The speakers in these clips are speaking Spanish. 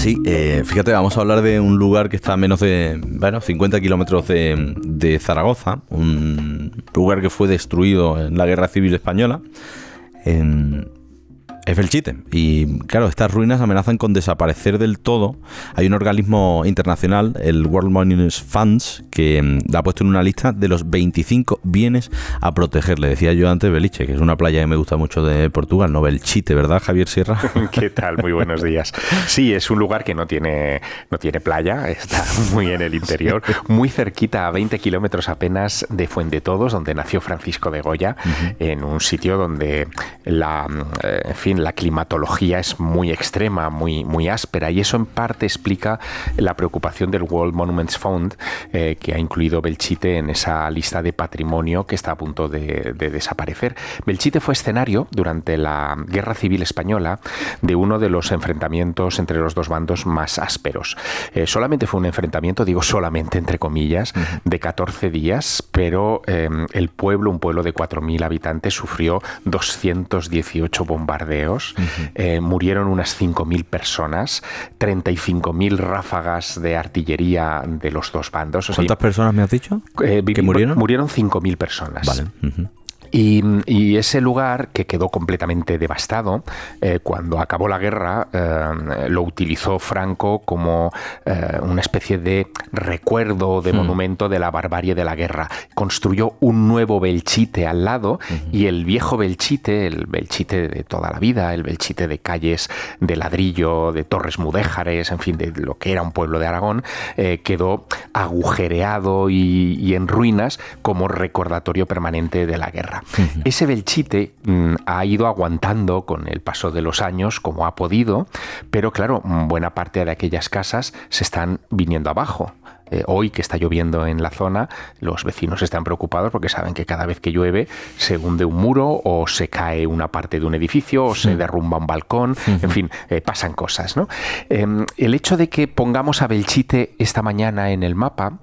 Sí, fíjate, vamos a hablar de un lugar que está a menos de 50 kilómetros de Zaragoza, un lugar que fue destruido en la Guerra Civil Española. Es Belchite. Y claro, estas ruinas amenazan con desaparecer del todo. Hay un organismo internacional, el World Monuments Fund, que la ha puesto en una lista de los 25 bienes a proteger. Le decía yo antes Beliche, que es una playa que me gusta mucho de Portugal, no Belchite, ¿verdad, Javier Sierra? ¿Qué tal? Muy buenos días. Sí, es un lugar que no tiene playa, está muy en el interior, muy cerquita, a 20 kilómetros apenas de Fuendetodos, donde nació Francisco de Goya, en un sitio donde la climatología es muy extrema, muy áspera, y eso en parte explica la preocupación del World Monuments Fund, que ha incluido Belchite en esa lista de patrimonio que está a punto de desaparecer. Belchite fue escenario durante la Guerra Civil Española de uno de los enfrentamientos entre los dos bandos más ásperos. Solamente fue un enfrentamiento, digo solamente entre comillas, de 14 días, pero el pueblo, un pueblo de 4.000 habitantes, sufrió 218 bombardeos. Murieron unas 5.000 personas, 35.000 ráfagas de artillería de los dos bandos. ¿Cuántas personas me has dicho que murieron? Murieron 5.000 personas. Vale. Y ese lugar, que quedó completamente devastado, cuando acabó la guerra, lo utilizó Franco como una especie de recuerdo, de monumento de la barbarie de la guerra. Construyó un nuevo Belchite al lado, y el viejo Belchite, el Belchite de toda la vida, el Belchite de calles de ladrillo, de torres mudéjares, en fin, de lo que era un pueblo de Aragón, quedó agujereado y en ruinas como recordatorio permanente de la guerra. Ese Belchite ha ido aguantando con el paso de los años como ha podido, pero claro, buena parte de aquellas casas se están viniendo abajo. Hoy que está lloviendo en la zona, los vecinos están preocupados porque saben que cada vez que llueve se hunde un muro, o se cae una parte de un edificio, o se derrumba un balcón, en fin, pasan cosas, ¿no? El hecho de que pongamos a Belchite esta mañana en el mapa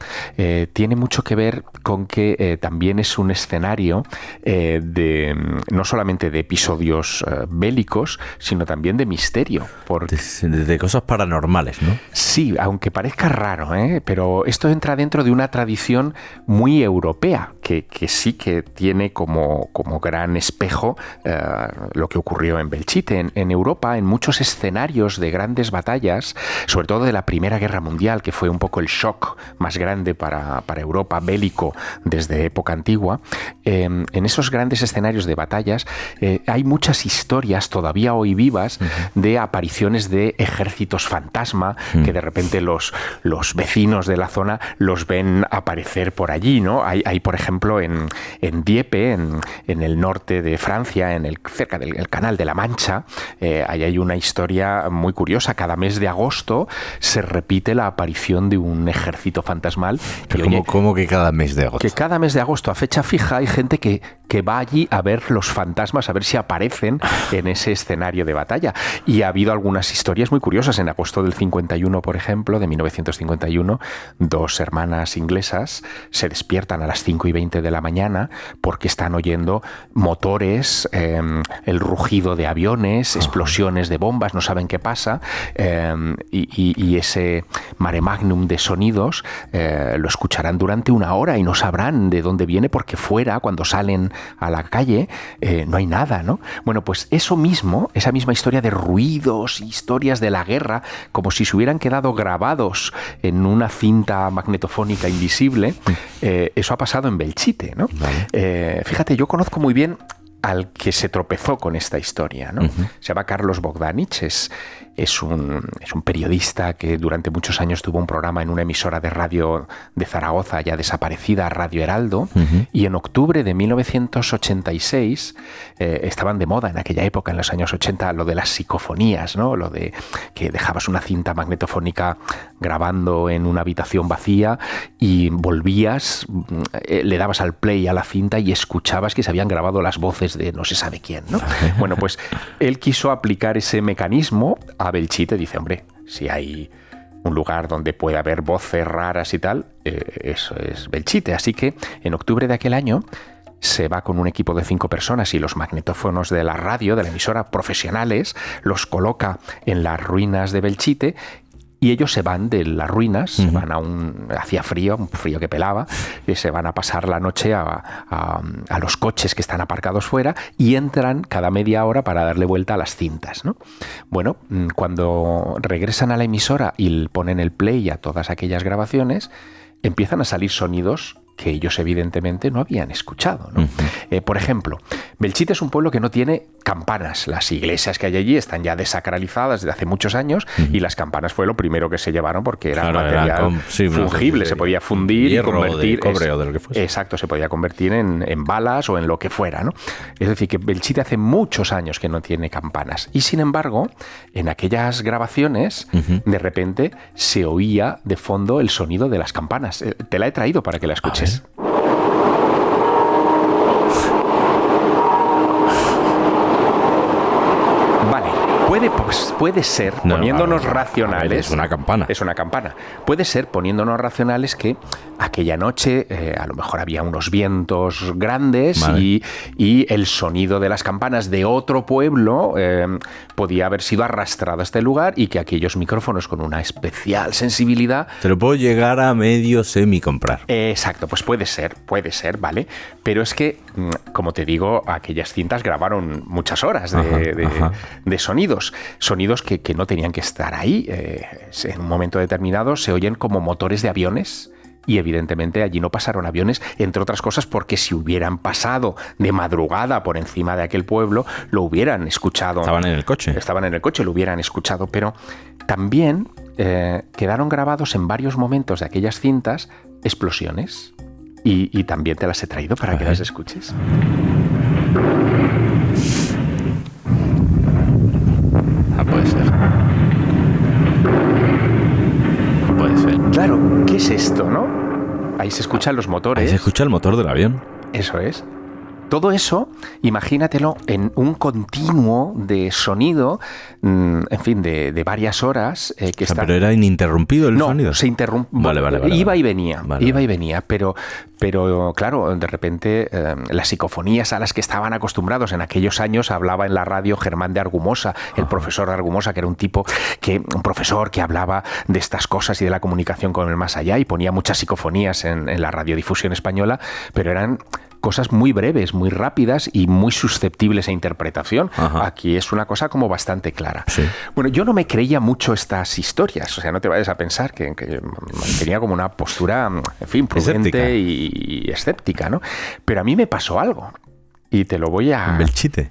tiene mucho que ver con que también es un escenario no solamente de episodios bélicos, sino también de misterio. De cosas paranormales, ¿no? Sí, aunque parezca raro, pero esto entra dentro de una tradición muy europea, que sí que tiene como gran espejo lo que ocurrió en Belchite. En Europa, en muchos escenarios de grandes batallas, sobre todo de la Primera Guerra Mundial, que fue un poco el shock más grande para Europa, bélico desde época antigua, en esos grandes escenarios de batallas hay muchas historias todavía hoy vivas de apariciones de ejércitos fantasma, que de repente los vecinos de la zona los ven aparecer por allí, ¿no? Hay por ejemplo, en Dieppe, en el norte de Francia, cerca del Canal de la Mancha, ahí hay una historia muy curiosa. Cada mes de agosto se repite la aparición de un ejército fantasmal. Pero ¿cómo que cada mes de agosto? Que cada mes de agosto, a fecha fija, hay gente que va allí a ver los fantasmas, a ver si aparecen en ese escenario de batalla. Y ha habido algunas historias muy curiosas. En agosto del 51, por ejemplo, de 1951, dos hermanas inglesas se despiertan a las 5:20 de la mañana porque están oyendo motores, el rugido de aviones, explosiones de bombas, no saben qué pasa, y ese mare magnum de sonidos lo escucharán durante una hora y no sabrán de dónde viene, porque fuera, cuando salen a la calle, no hay nada, ¿no? Bueno, pues eso mismo, esa misma historia de ruidos, historias de la guerra, como si se hubieran quedado grabados en una cinta magnetofónica invisible, eso ha pasado en Belchite, ¿no? Vale. Fíjate, yo conozco muy bien al que se tropezó con esta historia, ¿no? Se llama Carlos Bogdanich, es un periodista que durante muchos años tuvo un programa en una emisora de radio de Zaragoza, ya desaparecida, Radio Heraldo, y en octubre de 1986 estaban de moda en aquella época, en los años 80, lo de las psicofonías, ¿no? Lo de que dejabas una cinta magnetofónica grabando en una habitación vacía y volvías, le dabas al play a la cinta y escuchabas que se habían grabado las voces de no se sabe quién, ¿no? Bueno, pues él quiso aplicar ese mecanismo a Belchite. Dice, hombre, si hay un lugar donde puede haber voces raras y tal, eso es Belchite. Así que en octubre de aquel año se va con un equipo de 5 personas y los magnetófonos de la radio, de la emisora, profesionales, los coloca en las ruinas de Belchite Y ellos se van de las ruinas, se van hacía frío, un frío que pelaba, y se van a pasar la noche a los coches que están aparcados fuera y entran cada media hora para darle vuelta a las cintas, ¿no? Bueno, cuando regresan a la emisora y ponen el play a todas aquellas grabaciones, empiezan a salir sonidos que ellos evidentemente no habían escuchado, ¿no? Por ejemplo, Belchite es un pueblo que no tiene campanas. Las iglesias que hay allí están ya desacralizadas desde hace muchos años y las campanas fue lo primero que se llevaron porque era material fungible, se podía fundir y convertir... De cobre o de lo que fuese. Exacto, se podía convertir en balas o en lo que fuera, ¿no? Es decir, que Belchite hace muchos años que no tiene campanas. Y sin embargo, en aquellas grabaciones, de repente se oía de fondo el sonido de las campanas. Te la he traído para que la escuches. Vale, puede ser, poniéndonos racionales... Es una campana. Es una campana. Puede ser, poniéndonos racionales, que aquella noche a lo mejor había unos vientos grandes y el sonido de las campanas de otro pueblo podía haber sido arrastrado a este lugar y que aquellos micrófonos con una especial sensibilidad... Te lo puedo llegar a medio semi-comprar. Exacto, pues puede ser, ¿vale? Pero es que, como te digo, aquellas cintas grabaron muchas horas de sonidos que no tenían que estar ahí. En un momento determinado se oyen como motores de aviones. Y evidentemente allí no pasaron aviones, entre otras cosas porque si hubieran pasado de madrugada por encima de aquel pueblo, lo hubieran escuchado. Estaban en el coche, lo hubieran escuchado, pero también quedaron grabados en varios momentos de aquellas cintas explosiones y también te las he traído para que las escuches. Puede ser. Puede ser. Claro, ¿qué es esto, no? Ahí se escuchan los motores. Ahí se escucha el motor del avión. Eso es. Todo eso, imagínatelo en un continuo de sonido, en fin, de varias horas. Pero era ininterrumpido el sonido. No, se interrumpía. Vale. Iba y venía, pero claro, de repente las psicofonías a las que estaban acostumbrados en aquellos años, hablaba en la radio Germán de Argumosa, el profesor de Argumosa, que era un profesor que hablaba de estas cosas y de la comunicación con el más allá y ponía muchas psicofonías en la radiodifusión española, pero eran cosas muy breves, muy rápidas y muy susceptibles a interpretación. Aquí es una cosa como bastante clara. Sí. Bueno, yo no me creía mucho estas historias, o sea, no te vayas a pensar que tenía como una postura, en fin, prudente y escéptica, ¿no? Pero a mí me pasó algo. Y te lo voy a...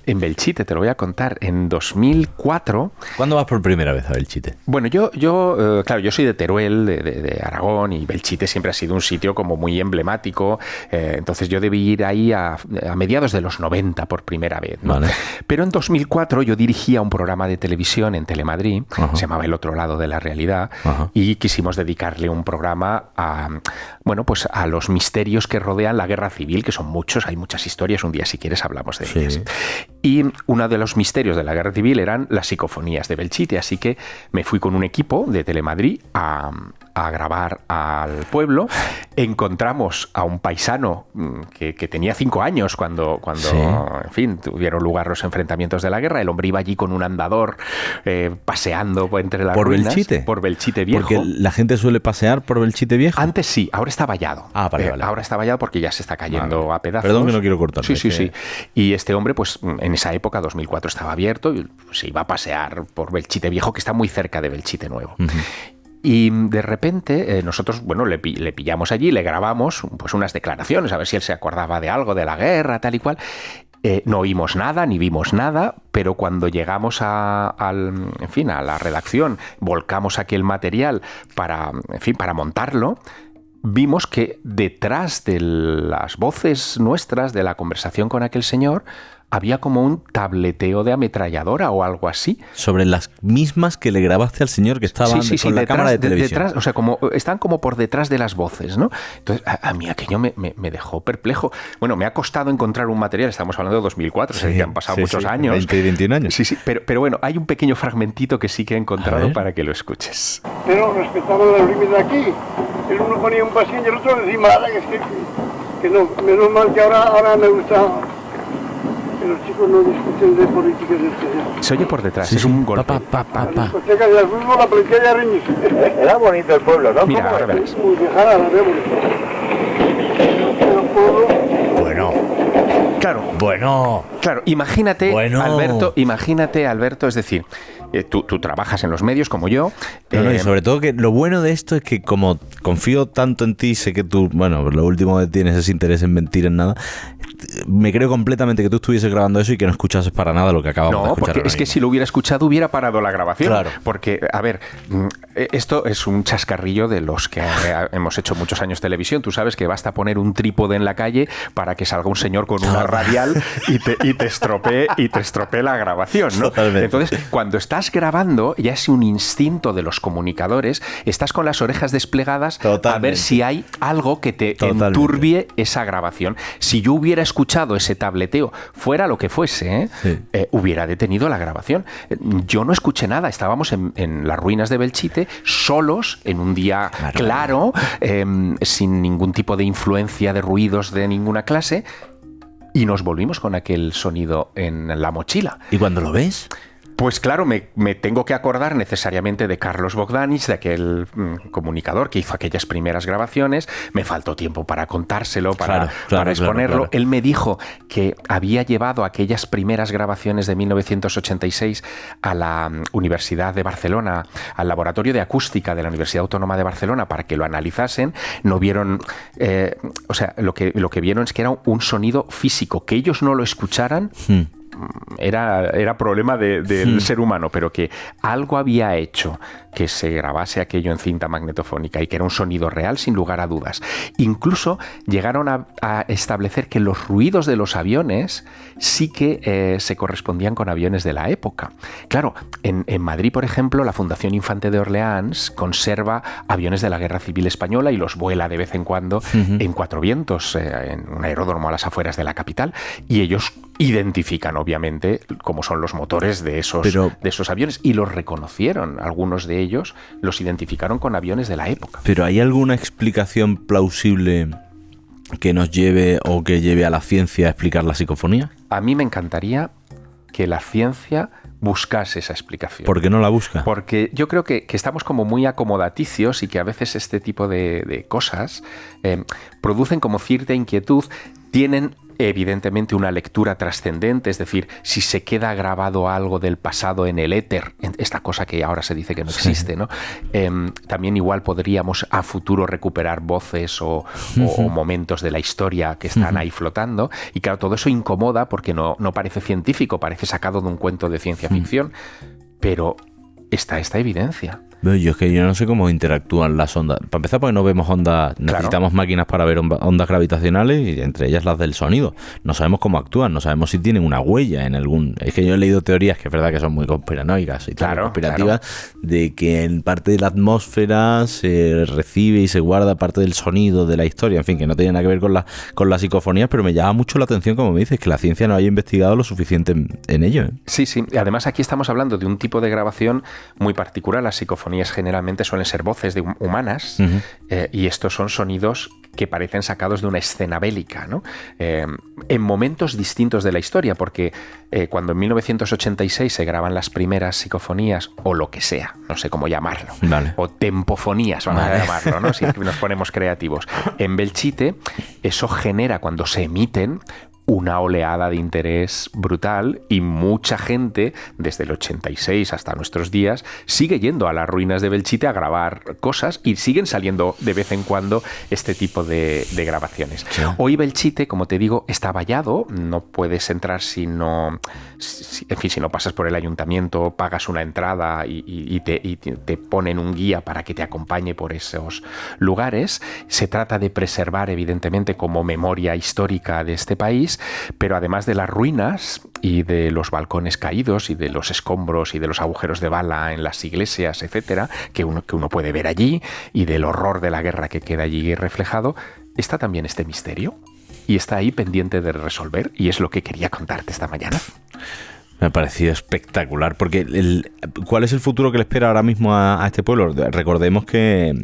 ¿En Belchite, te lo voy a contar. En 2004... ¿Cuándo vas por primera vez a Belchite? Bueno, yo soy de Teruel, de Aragón, y Belchite siempre ha sido un sitio como muy emblemático. Entonces yo debí ir ahí a mediados de los 90 por primera vez, ¿no? Vale. Pero en 2004 yo dirigía un programa de televisión en Telemadrid, se llamaba El otro lado de la realidad, y quisimos dedicarle un programa a los misterios que rodean la guerra civil, que son muchos, hay muchas historias, un día si quieres hablamos de ellas. Y uno de los misterios de la guerra civil eran las psicofonías de Belchite, así que me fui con un equipo de Telemadrid a grabar al pueblo. Encontramos a un paisano que tenía 5 años cuando en fin, tuvieron lugar los enfrentamientos de la guerra. El hombre iba allí con un andador paseando entre las ruinas. Belchite? Por Belchite Viejo. Porque la gente suele pasear por Belchite Viejo. Antes sí, ahora está vallado. Vale. Ahora está vallado porque ya se está cayendo a pedazos. Perdón que no quiero cortar. Sí. Y este hombre, pues en esa época, 2004, estaba abierto y se iba a pasear por Belchite Viejo, que está muy cerca de Belchite Nuevo. Y de repente nosotros, le pillamos allí, le grabamos pues unas declaraciones, a ver si él se acordaba de algo de la guerra, tal y cual. No oímos nada, ni vimos nada, pero cuando llegamos a la redacción, volcamos aquel material para montarlo, vimos que detrás de las voces nuestras, de la conversación con aquel señor, había como un tableteo de ametralladora o algo así. Sobre las mismas que le grabaste al señor que estaba con la cámara de televisión. Detrás, o sea, están como por detrás de las voces, ¿no? Entonces, a mí aquello me dejó perplejo. Bueno, me ha costado encontrar un material, estamos hablando de 2004, o sea, que han pasado muchos años. 20 y 21 años. Sí, pero bueno, hay un pequeño fragmentito que sí que he encontrado para que lo escuches. Pero respetaban los límites aquí. El uno ponía un pasillo y el otro encima, que no, menos mal que ahora me gusta que los chicos no discuten de política en este día. Se oye por detrás, Sí, es sí. un golpe. La discoteca de fútbol, la policía de Arreñi. Era bonito el pueblo, ¿no? Mira, ¿Cómo ahora es? verás. Muy dejada la vemos. El pueblo, Bueno, Claro, claro, imagínate, Bueno. Alberto, es decir, tú trabajas en los medios como yo. No, y sobre todo que lo bueno de esto es que como confío tanto en ti, sé que tú, bueno, lo último que tienes es interés en mentir en nada, me creo completamente que tú estuvieses grabando eso y que no escuchases para nada lo que acabamos de No, escuchar. porque ahora es que mismo. si lo hubiera escuchado hubiera parado la grabación. Claro. Porque, a ver, esto es un chascarrillo de los que hemos hecho muchos años televisión. Tú sabes que basta poner un trípode en la calle para que salga un señor con una radial y te estropee la grabación, ¿no? Totalmente. Entonces, cuando estás grabando, ya es un instinto de los comunicadores, estás con las orejas desplegadas a ver Totalmente. si hay algo que te Totalmente. enturbie esa grabación. Si yo hubiera escuchado ese tableteo, fuera lo que fuese, Sí. hubiera detenido la grabación. Yo no escuché nada, estábamos en las ruinas de Belchite, solos, en un día claro, sin ningún tipo de influencia de ruidos de ninguna clase, y nos volvimos con aquel sonido en la mochila. ¿Y cuando lo ves? Pues claro, me tengo que acordar necesariamente de Carlos Bogdanich, de aquel comunicador que hizo aquellas primeras grabaciones. Me faltó tiempo para contárselo, para exponerlo. Claro. Él me dijo que había llevado aquellas primeras grabaciones de 1986 a la Universidad de Barcelona, al Laboratorio de Acústica de la Universidad Autónoma de Barcelona, para que lo analizasen. No vieron, lo que vieron es que era un sonido físico, que ellos no lo escucharan. Era problema del ser humano, pero que algo había hecho que se grabase aquello en cinta magnetofónica y que era un sonido real, sin lugar a dudas. Incluso llegaron a establecer que los ruidos de los aviones sí que se correspondían con aviones de la época. Claro, en Madrid, por ejemplo, la Fundación Infante de Orleans conserva aviones de la Guerra Civil Española y los vuela de vez en cuando en Cuatro Vientos, en un aeródromo a las afueras de la capital, y ellos identifican obviamente cómo son los motores de esos aviones y los reconocieron. Algunos de ellos los identificaron con aviones de la época. ¿Pero hay alguna explicación plausible que nos lleve o que lleve a la ciencia a explicar la psicofonía? A mí me encantaría que la ciencia buscase esa explicación. ¿Por qué no la busca? Porque yo creo que estamos como muy acomodaticios y que a veces este tipo de cosas producen como cierta inquietud, tienen evidentemente una lectura trascendente, es decir, si se queda grabado algo del pasado en el éter, esta cosa que ahora se dice que no existe, ¿no? También igual podríamos a futuro recuperar voces o momentos de la historia que están ahí flotando, y claro, todo eso incomoda porque no parece científico, parece sacado de un cuento de ciencia ficción, pero está esta evidencia. Yo es que yo no sé cómo interactúan las ondas. Para empezar, porque no vemos ondas, necesitamos máquinas para ver ondas gravitacionales, y entre ellas las del sonido. No sabemos cómo actúan, no sabemos si tienen una huella en algún... Es que yo he leído teorías que es verdad que son muy conspiranoicas y conspirativas, de que en parte de la atmósfera se recibe y se guarda parte del sonido de la historia, en fin, que no tiene nada que ver con la psicofonía, pero me llama mucho la atención, como me dices, que la ciencia no haya investigado lo suficiente en ello. Sí, y además aquí estamos hablando de un tipo de grabación muy particular. Las psicofonías generalmente suelen ser voces humanas, y estos son sonidos que parecen sacados de una escena bélica, ¿no? En momentos distintos de la historia, porque cuando en 1986 se graban las primeras psicofonías, o lo que sea, no sé cómo llamarlo, o tempofonías, vamos a llamarlo, ¿no? Si nos ponemos creativos. En Belchite, eso genera, cuando se emiten, una oleada de interés brutal, y mucha gente, desde el 86 hasta nuestros días, sigue yendo a las ruinas de Belchite a grabar cosas, y siguen saliendo de vez en cuando este tipo de grabaciones. Sí. Hoy Belchite, como te digo, está vallado, no puedes entrar si no pasas por el ayuntamiento, pagas una entrada y te ponen un guía para que te acompañe por esos lugares. Se trata de preservar, evidentemente, como memoria histórica de este país, pero además de las ruinas y de los balcones caídos y de los escombros y de los agujeros de bala en las iglesias, etcétera, que uno puede ver allí, y del horror de la guerra que queda allí reflejado, está también este misterio, y está ahí pendiente de resolver, y es lo que quería contarte esta mañana. Me ha parecido espectacular, porque ¿cuál es el futuro que le espera ahora mismo a este pueblo? Recordemos que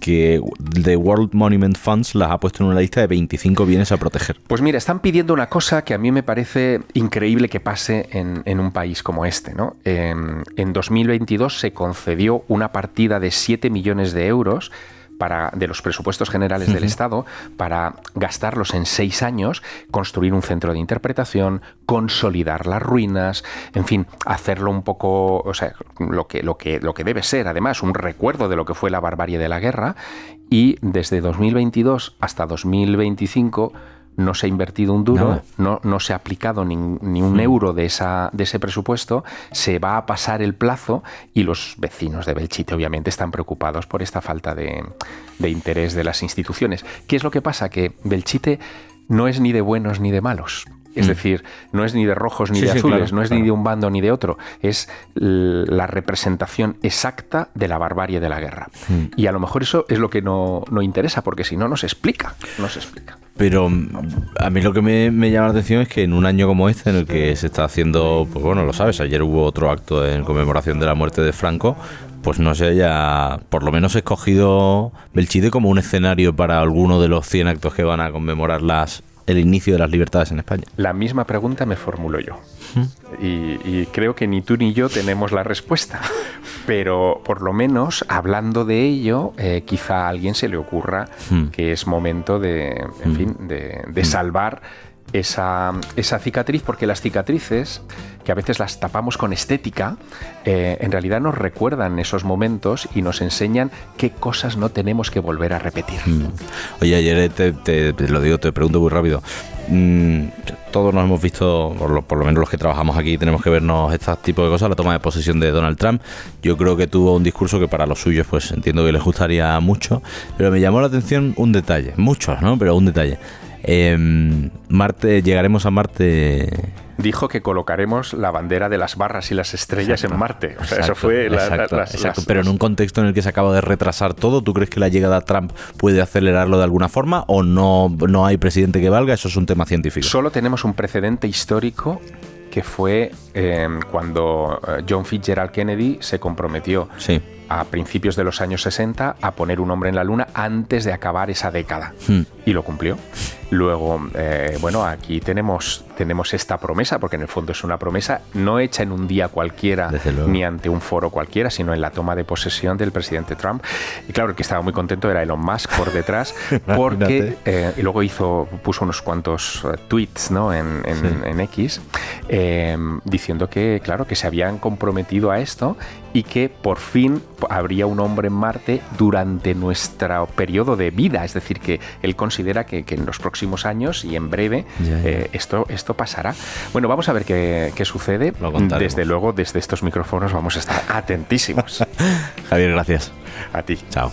que The World Monument Funds las ha puesto en una lista de 25 bienes a proteger. Pues mira, están pidiendo una cosa que a mí me parece increíble que pase en un país como este, ¿no? En 2022 se concedió una partida de 7 millones de euros de los presupuestos generales del Estado para gastarlos en 6 años, construir un centro de interpretación, consolidar las ruinas, en fin, hacerlo un poco, o sea, lo que debe ser, además, un recuerdo de lo que fue la barbarie de la guerra. Y desde 2022 hasta 2025 no se ha invertido un duro, no se ha aplicado ni un euro de ese presupuesto, se va a pasar el plazo y los vecinos de Belchite obviamente están preocupados por esta falta de interés de las instituciones. ¿Qué es lo que pasa? Que Belchite no es ni de buenos ni de malos. Es decir, no es ni de rojos ni de azules, claro, no es ni de un bando ni de otro. Es la representación exacta de la barbarie de la guerra. Y a lo mejor eso es lo que no interesa, porque si no, no se explica. Pero a mí lo que me llama la atención es que en un año como este, en el que se está haciendo, pues bueno, lo sabes, ayer hubo otro acto en conmemoración de la muerte de Franco, pues no se haya, por lo menos, escogido Belchite como un escenario para alguno de los 100 actos que van a conmemorar el inicio de las libertades en España. La misma pregunta me formulo yo. Y creo que ni tú ni yo tenemos la respuesta. Pero por lo menos, hablando de ello, quizá a alguien se le ocurra que es momento de salvar esa cicatriz, porque las cicatrices, que a veces las tapamos con estética, en realidad nos recuerdan esos momentos y nos enseñan qué cosas no tenemos que volver a repetir. Oye, ayer te pregunto muy rápido. Todos nos hemos visto, por lo menos los que trabajamos aquí, tenemos que vernos este tipo de cosas, la toma de posesión de Donald Trump. Yo creo que tuvo un discurso que para los suyos pues entiendo que les gustaría mucho, pero me llamó la atención un detalle, muchos, ¿no? Pero un detalle. Marte, llegaremos a Marte. Dijo que colocaremos la bandera de las barras y las estrellas en Marte. O sea, eso fue exacto. Pero en un contexto en el que se acaba de retrasar todo, ¿tú crees que la llegada a Trump puede acelerarlo de alguna forma o no hay presidente que valga? Eso es un tema científico. Solo tenemos un precedente histórico que fue cuando John Fitzgerald Kennedy se comprometió a principios de los años 60 a poner un hombre en la Luna antes de acabar esa década. Y lo cumplió. Luego, aquí tenemos esta promesa, porque en el fondo es una promesa no hecha en un día cualquiera ni ante un foro cualquiera, sino en la toma de posesión del presidente Trump. Y claro, el que estaba muy contento era Elon Musk por detrás, porque y luego puso unos cuantos tweets, ¿no? en X, diciendo que, claro, que se habían comprometido a esto y que por fin habría un hombre en Marte durante nuestro periodo de vida. Es decir, que él considera que en los próximos años y en breve esto pasará. Bueno, vamos a ver qué sucede. Desde luego, desde estos micrófonos vamos a estar atentísimos. Javier, gracias. A ti. Chao.